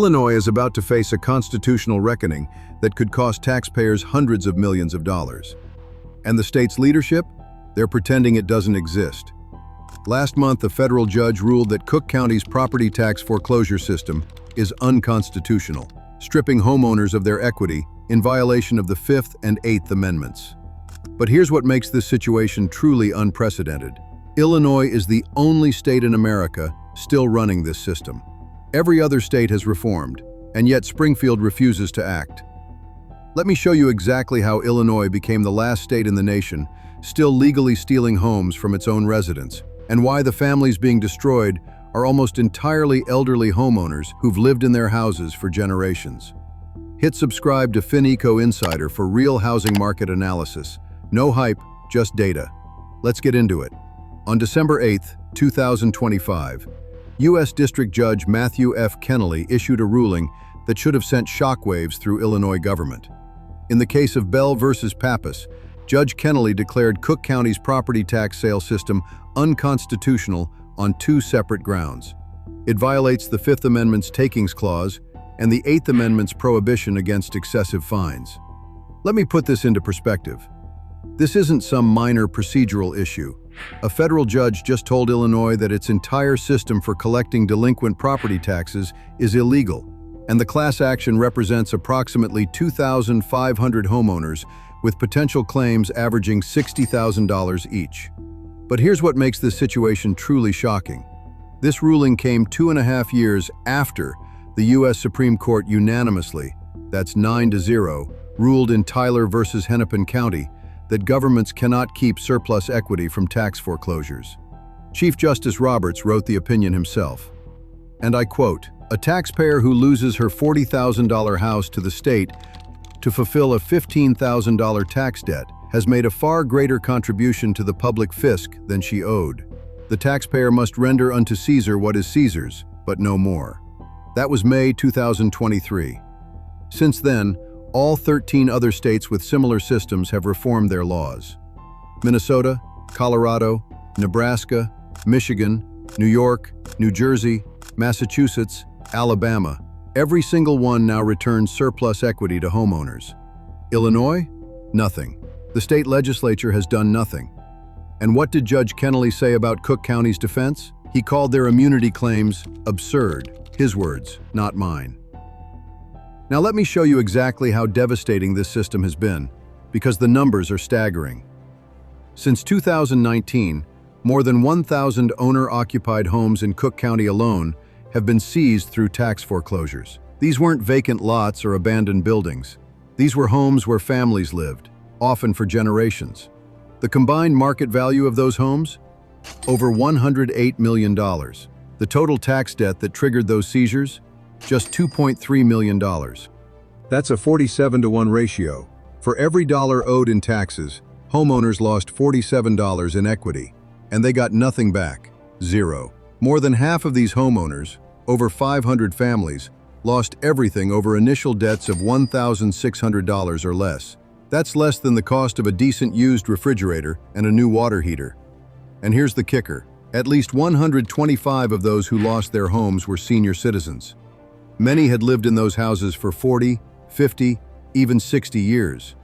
Illinois is about to face a constitutional reckoning that could cost taxpayers hundreds of millions of dollars. And the state's leadership? They're pretending it doesn't exist. Last month, a federal judge ruled that Cook County's property tax foreclosure system is unconstitutional, stripping homeowners of their equity in violation of the Fifth and Eighth Amendments. But here's what makes this situation truly unprecedented. Illinois is the only state in America still running this system. Every other state has reformed, and yet Springfield refuses to act. Let me show you exactly how Illinois became the last state in the nation still legally stealing homes from its own residents, and why the families being destroyed are almost entirely elderly homeowners who've lived in their houses for generations. Hit subscribe to FinEco Insider for real housing market analysis. No hype, just data. Let's get into it. On December 8, 2025, U.S. District Judge Matthew Kennelly issued a ruling that should have sent shockwaves through Illinois government. In the case of Bell versus Pappas, Judge Kennelly declared Cook County's property tax sale system unconstitutional on two separate grounds. It violates the Fifth Amendment's takings clause and the Eighth Amendment's prohibition against excessive fines. Let me put this into perspective. This isn't some minor procedural issue. A federal judge just told Illinois that its entire system for collecting delinquent property taxes is illegal, and the class action represents approximately 2,500 homeowners with potential claims averaging $60,000 each. But here's what makes this situation truly shocking. This ruling came 2.5 years after the U.S. Supreme Court unanimously, that's 9-0, ruled in Tyler versus Hennepin County that governments cannot keep surplus equity from tax foreclosures. Chief Justice Roberts wrote the opinion himself. And I quote, "A taxpayer who loses her $40,000 house to the state to fulfill a $15,000 tax debt has made a far greater contribution to the public fisc than she owed. The taxpayer must render unto Caesar what is Caesar's, but no more." That was May 2023. Since then, all 13 other states with similar systems have reformed their laws. Minnesota, Colorado, Nebraska, Michigan, New York, New Jersey, Massachusetts, Alabama. Every single one now returns surplus equity to homeowners. Illinois? Nothing. The state legislature has done nothing. And what did Judge Kennelly say about Cook County's defense? He called their immunity claims absurd. His words, not mine. Now let me show you exactly how devastating this system has been, because the numbers are staggering. Since 2019, more than 1,000 owner-occupied homes in Cook County alone have been seized through tax foreclosures. These weren't vacant lots or abandoned buildings. These were homes where families lived, often for generations. The combined market value of those homes? Over $108 million. The total tax debt that triggered those seizures? Just $2.3 million. That's a 47-to-1 ratio. For every dollar owed in taxes, homeowners lost $47 in equity, and they got nothing back, zero. More than half of these homeowners, over 500 families, lost everything over initial debts of $1,600 or less. That's less than the cost of a decent used refrigerator and a new water heater. And here's the kicker. At least 125 of those who lost their homes were senior citizens. Many had lived in those houses for 40, 50, even 60 years.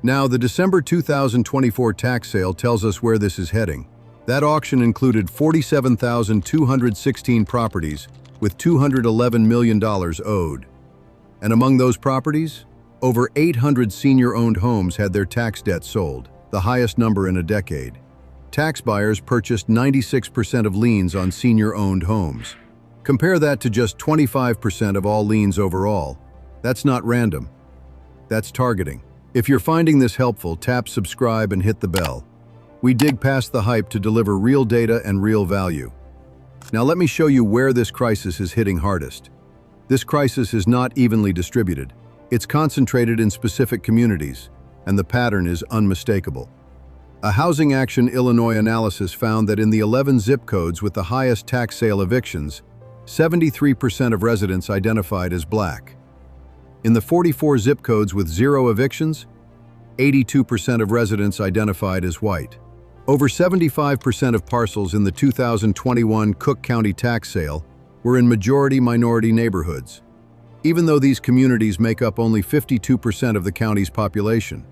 Now, the December 2024 tax sale tells us where this is heading. That auction included 47,216 properties with $211 million owed. And among those properties, over 800 senior-owned homes had their tax debt sold, the highest number in a decade. Tax buyers purchased 96% of liens on senior-owned homes. Compare that to just 25% of all liens overall. That's not random. That's targeting. If you're finding this helpful, tap subscribe and hit the bell. We dig past the hype to deliver real data and real value. Now let me show you where this crisis is hitting hardest. This crisis is not evenly distributed. It's concentrated in specific communities, and the pattern is unmistakable. A Housing Action Illinois analysis found that in the 11 zip codes with the highest tax sale evictions, 73% of residents identified as Black. In the 44 zip codes with zero evictions, 82% of residents identified as white. Over 75% of parcels in the 2021 Cook County tax sale were in majority-minority neighborhoods. even though these communities make up only 52% of the county's population.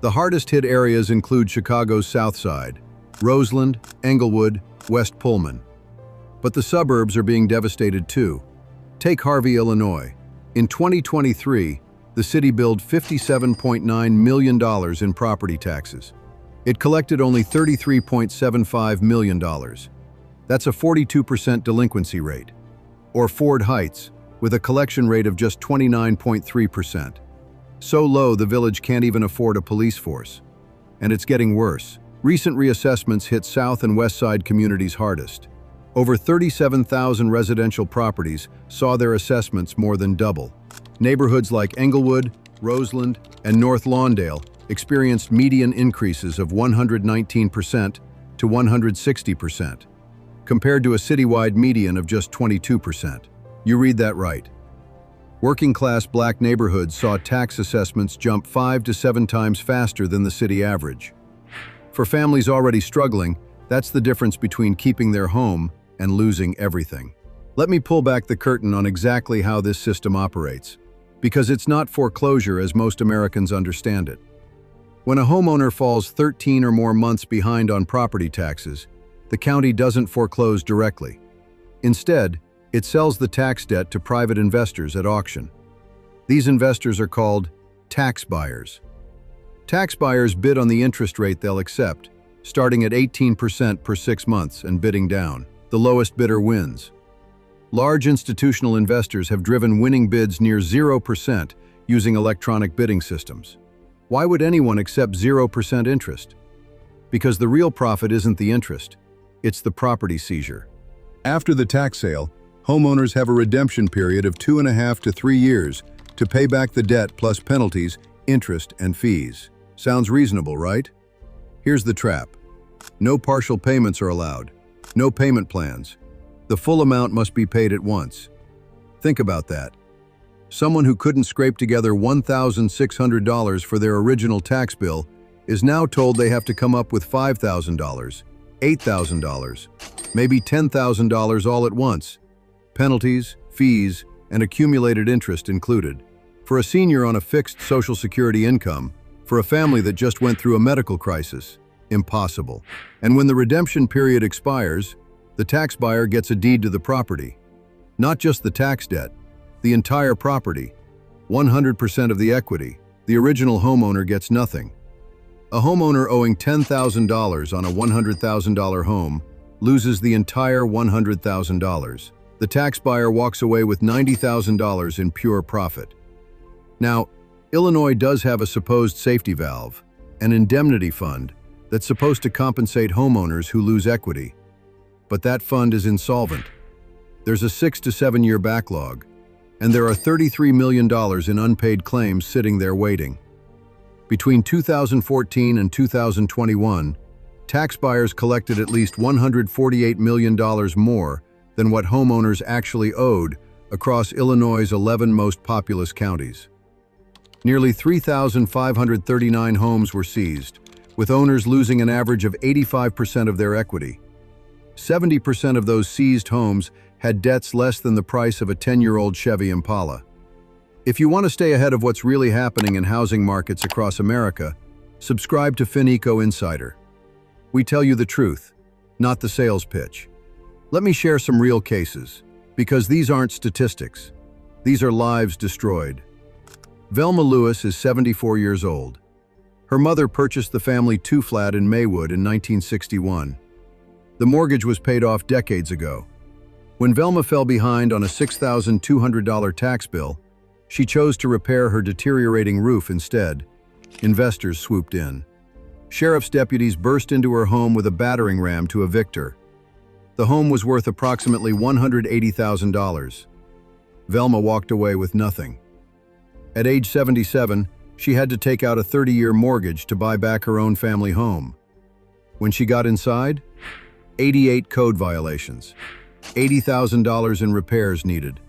The hardest-hit areas include Chicago's South Side, Roseland, Englewood, West Pullman. But the suburbs are being devastated too. Take Harvey, Illinois. In 2023, the city billed $57.9 million in property taxes. It collected only $33.75 million. That's a 42% delinquency rate. Or Ford Heights, with a collection rate of just 29.3%. So low the village can't even afford a police force. And it's getting worse. Recent reassessments hit South and West Side communities hardest. Over 37,000 residential properties saw their assessments more than double. Neighborhoods like Englewood, Roseland, and North Lawndale experienced median increases of 119% to 160%, compared to a citywide median of just 22%. You read that right. Working-class Black neighborhoods saw tax assessments jump 5 to 7 times faster than the city average. For families already struggling, that's the difference between keeping their home and losing everything. Let me pull back the curtain on exactly how this system operates, because it's not foreclosure as most Americans understand it. When a homeowner falls 13 or more months behind on property taxes, the county doesn't foreclose directly. Instead, it sells the tax debt to private investors at auction. These investors are called tax buyers. Tax buyers bid on the interest rate they'll accept, starting at 18% per 6 months and bidding down. The lowest bidder wins. Large institutional investors have driven winning bids near 0% using electronic bidding systems. Why would anyone accept 0% interest? Because the real profit isn't the interest, it's the property seizure. After the tax sale, homeowners have a redemption period of 2.5 to 3 years to pay back the debt plus penalties, interest, and fees. Sounds reasonable, right? Here's the trap. No partial payments are allowed. No payment plans. The full amount must be paid at once. Think about that. Someone who couldn't scrape together $1,600 for their original tax bill is now told they have to come up with $5,000, $8,000, maybe $10,000 all at once. Penalties, fees, and accumulated interest included. For a senior on a fixed Social Security income, for a family that just went through a medical crisis, impossible. And when the redemption period expires, the tax buyer gets a deed to the property. Not just the tax debt, the entire property, 100% of the equity. The original homeowner gets nothing. A homeowner owing $10,000 on a $100,000 home loses the entire $100,000. The tax buyer walks away with $90,000 in pure profit. Now, Illinois does have a supposed safety valve, an indemnity fund, that's supposed to compensate homeowners who lose equity. But that fund is insolvent. There's a 6 to 7 year backlog, and there are $33 million in unpaid claims sitting there waiting. Between 2014 and 2021, tax buyers collected at least $148 million more than what homeowners actually owed across Illinois' 11 most populous counties. Nearly 3,539 homes were seized, with owners losing an average of 85% of their equity. 70% of those seized homes had debts less than the price of a 10-year-old Chevy Impala. If you want to stay ahead of what's really happening in housing markets across America, subscribe to FinEco Insider. We tell you the truth, not the sales pitch. Let me share some real cases, because these aren't statistics. These are lives destroyed. Velma Lewis is 74 years old. Her mother purchased the family two-flat in Maywood in 1961. The mortgage was paid off decades ago. When Velma fell behind on a $6,200 tax bill, she chose to repair her deteriorating roof instead. Investors swooped in. Sheriff's deputies burst into her home with a battering ram to evict her. The home was worth approximately $180,000. Velma walked away with nothing. At age 77, she had to take out a 30-year mortgage to buy back her own family home. When she got inside, 88 code violations, $80,000 in repairs needed.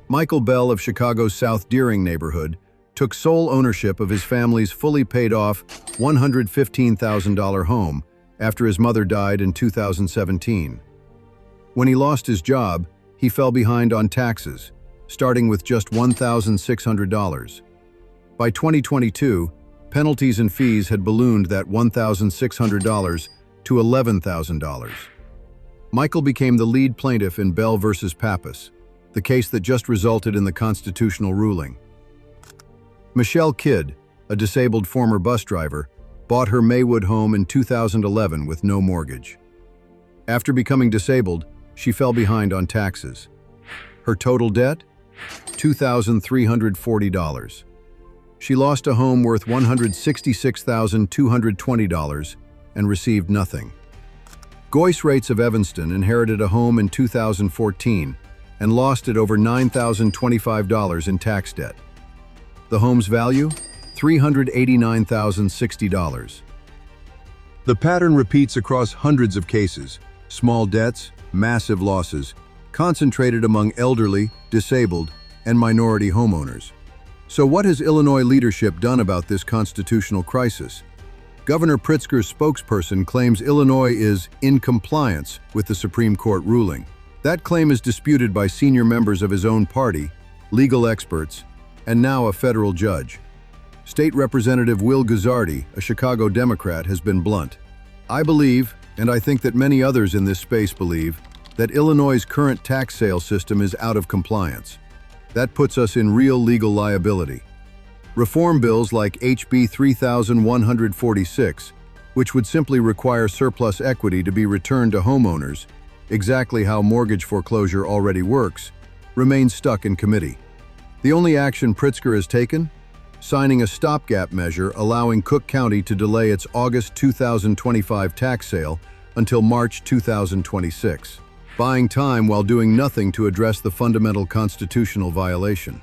Michael Bell of Chicago's South Deering neighborhood took sole ownership of his family's fully paid-off $115,000 home after his mother died in 2017. When he lost his job, he fell behind on taxes, starting with just $1,600. By 2022, penalties and fees had ballooned that $1,600 to $11,000. Michael became the lead plaintiff in Bell versus Pappas, the case that just resulted in the constitutional ruling. Michelle Kidd, a disabled former bus driver, bought her Maywood home in 2011 with no mortgage. After becoming disabled, she fell behind on taxes. Her total debt? $2,340. She lost a home worth $166,220 and received nothing. Goyce Rates of Evanston inherited a home in 2014 and lost it over $9,025 in tax debt. The home's value? $389,060. The pattern repeats across hundreds of cases: small debts, massive losses, concentrated among elderly, disabled, and minority homeowners. So what has Illinois leadership done about this constitutional crisis? Governor Pritzker's spokesperson claims Illinois is in compliance with the Supreme Court ruling. That claim is disputed by senior members of his own party, legal experts, and now a federal judge. State Representative Will Guzzardi, a Chicago Democrat, has been blunt. I believe, and I think that many others in this space believe, that Illinois' current tax sale system is out of compliance. That puts us in real legal liability. Reform bills like HB 3146, which would simply require surplus equity to be returned to homeowners, exactly how mortgage foreclosure already works, remain stuck in committee. The only action Pritzker has taken? Signing a stopgap measure allowing Cook County to delay its August 2025 tax sale until March 2026, buying time while doing nothing to address the fundamental constitutional violation.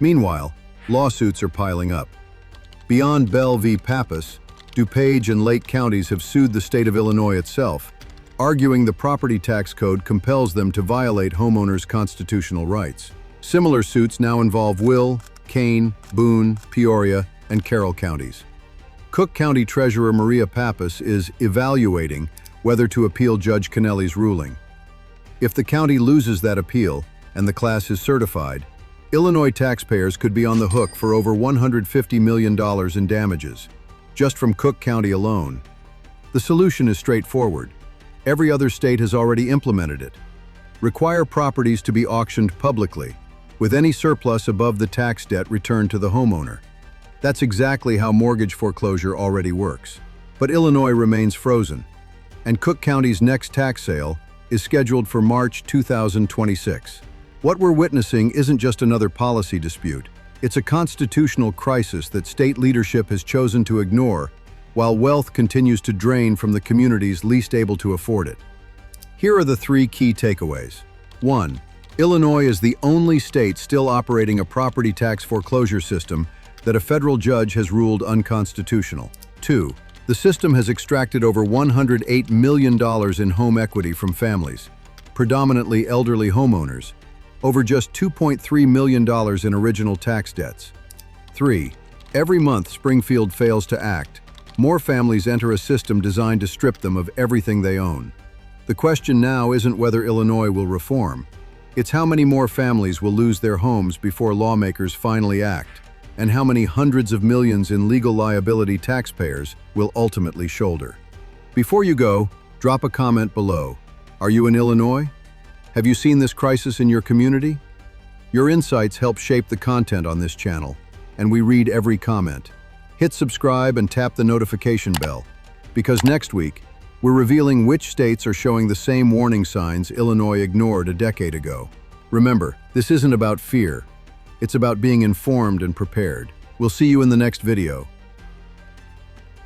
Meanwhile, lawsuits are piling up. Beyond Bell v. Pappas, DuPage and Lake counties have sued the state of Illinois itself, arguing the property tax code compels them to violate homeowners' constitutional rights. Similar suits now involve Will, Kane, Boone, Peoria, and Carroll counties. Cook County Treasurer Maria Pappas is evaluating whether to appeal Judge Kennelly's ruling. If the county loses that appeal and the class is certified, Illinois taxpayers could be on the hook for over $150 million in damages, just from Cook County alone. The solution is straightforward. Every other state has already implemented it. Require properties to be auctioned publicly, with any surplus above the tax debt returned to the homeowner. That's exactly how mortgage foreclosure already works. But Illinois remains frozen, and Cook County's next tax sale is scheduled for March 2026. What we're witnessing isn't just another policy dispute. It's a constitutional crisis that state leadership has chosen to ignore, while wealth continues to drain from the communities least able to afford it. Here are the three key takeaways. 1. Illinois is the only state still operating a property tax foreclosure system that a federal judge has ruled unconstitutional. 2. The system has extracted over $108 million in home equity from families, predominantly elderly homeowners, over just $2.3 million in original tax debts. 3. Every month Springfield fails to act, more families enter a system designed to strip them of everything they own. The question now isn't whether Illinois will reform. It's how many more families will lose their homes before lawmakers finally act, and how many hundreds of millions in legal liability taxpayers will ultimately shoulder. Before you go, drop a comment below. Are you in Illinois? Have you seen this crisis in your community? Your insights help shape the content on this channel, and we read every comment. Hit subscribe and tap the notification bell, because next week, we're revealing which states are showing the same warning signs Illinois ignored a decade ago. Remember, this isn't about fear. It's about being informed and prepared. We'll see you in the next video.